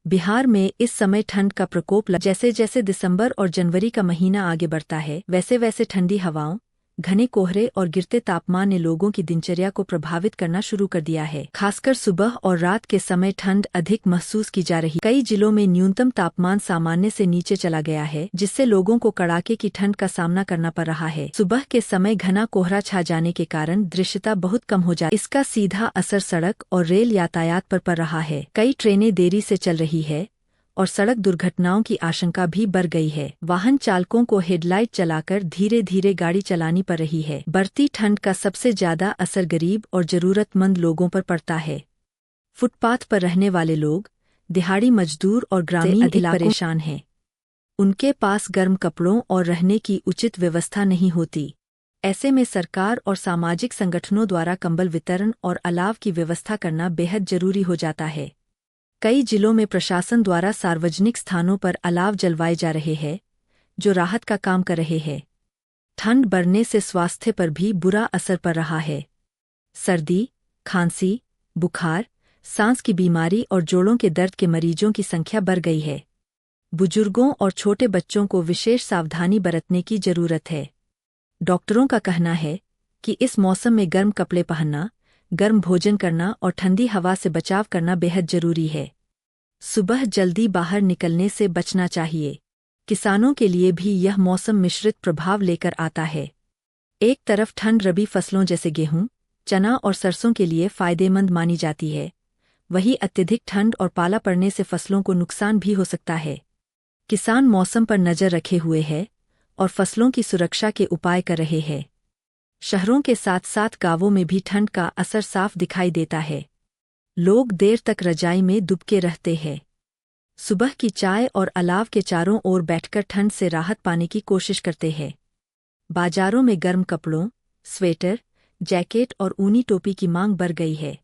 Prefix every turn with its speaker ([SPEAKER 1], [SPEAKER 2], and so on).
[SPEAKER 1] बिहार में इस समय ठंड का प्रकोप जैसे जैसे दिसंबर और जनवरी का महीना आगे बढ़ता है वैसे वैसे ठंडी हवाओं, घने कोहरे और गिरते तापमान ने लोगों की दिनचर्या को प्रभावित करना शुरू कर दिया है। खासकर सुबह और रात के समय ठंड अधिक महसूस की जा रही। कई जिलों में न्यूनतम तापमान सामान्य से नीचे चला गया है, जिससे लोगों को कड़ाके की ठंड का सामना करना पड़ रहा है। सुबह के समय घना कोहरा छा जाने के कारण दृश्यता बहुत कम हो जाती। इसका सीधा असर सड़क और रेल यातायात पर पड़ रहा है। कई ट्रेनें देरी से चल रही है और सड़क दुर्घटनाओं की आशंका भी बढ़ गई है। वाहन चालकों को हेडलाइट चलाकर धीरे धीरे गाड़ी चलानी पड़ रही है। बढ़ती ठंड का सबसे ज्यादा असर गरीब और जरूरतमंद लोगों पर पड़ता है। फुटपाथ पर रहने वाले लोग, दिहाड़ी मजदूर और ग्रामीण अधिक परेशान हैं। उनके पास गर्म कपड़ों और रहने की उचित व्यवस्था नहीं होती। ऐसे में सरकार और सामाजिक संगठनों द्वारा कंबल वितरण और अलाव की व्यवस्था करना बेहद जरूरी हो जाता है। कई जिलों में प्रशासन द्वारा सार्वजनिक स्थानों पर अलाव जलवाए जा रहे हैं, जो राहत का काम कर रहे हैं। ठंड बढ़ने से स्वास्थ्य पर भी बुरा असर पड़ रहा है। सर्दी, खांसी, बुखार, सांस की बीमारी और जोड़ों के दर्द के मरीजों की संख्या बढ़ गई है। बुजुर्गों और छोटे बच्चों को विशेष सावधानी बरतने की जरूरत है। डॉक्टरों का कहना है कि इस मौसम में गर्म कपड़े पहनना, गर्म भोजन करना और ठंडी हवा से बचाव करना बेहद जरूरी है। सुबह जल्दी बाहर निकलने से बचना चाहिए। किसानों के लिए भी यह मौसम मिश्रित प्रभाव लेकर आता है। एक तरफ ठंड रबी फसलों जैसे गेहूं, चना और सरसों के लिए फायदेमंद मानी जाती है, वहीं अत्यधिक ठंड और पाला पड़ने से फसलों को नुकसान भी हो सकता है। किसान मौसम पर नजर रखे हुए हैं और फसलों की सुरक्षा के उपाय कर रहे हैं। शहरों के साथ साथ गांवों में भी ठंड का असर साफ दिखाई देता है। लोग देर तक रजाई में दुबके रहते हैं। सुबह की चाय और अलाव के चारों ओर बैठकर ठंड से राहत पाने की कोशिश करते हैं। बाजारों में गर्म कपड़ों, स्वेटर, जैकेट और ऊनी टोपी की मांग बढ़ गई है।